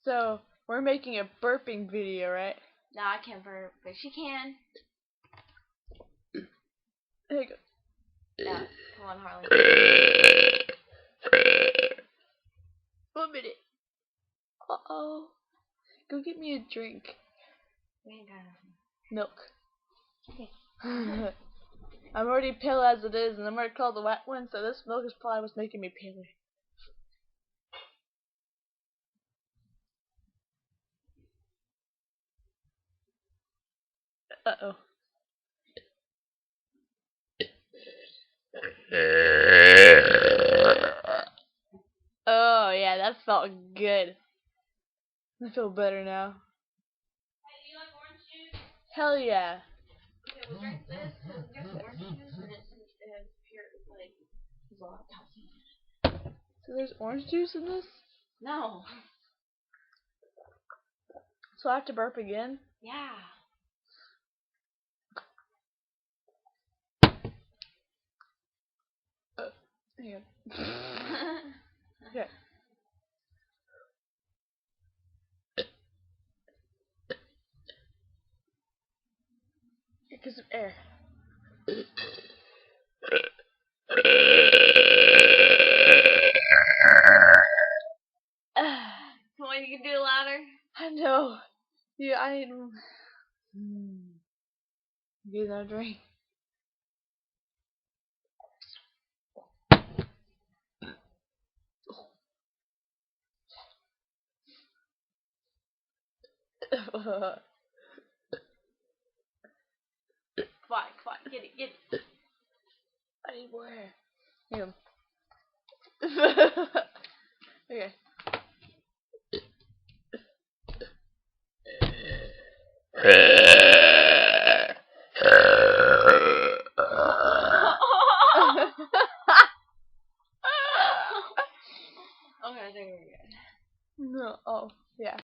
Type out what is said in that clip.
So, we're making a burping video, right? No, I can't burp, but she can. There you go. Yeah, come on, Harley. 1 minute. Uh-oh. Go get me a drink. We ain't got nothing. Milk. Okay. I'm already pale as it is, and I'm already called the wet one, so this milk is probably what's making me paler. Uh-oh. Oh, yeah, that felt good. I feel better now. Hey, do you like orange juice? Hell yeah. Okay, we'll drink this, and get some orange juice, and it has pure, like, there's a lot of calcium. So there's orange juice in this? No. So I have to burp again? Yeah. Hang on. Okay. Get some air. Come on, you can do it louder. I know. Yeah, I need. Get another drink. Come on, get it. I need more air. Here. Okay. Okay, there we go. No. Oh, yeah.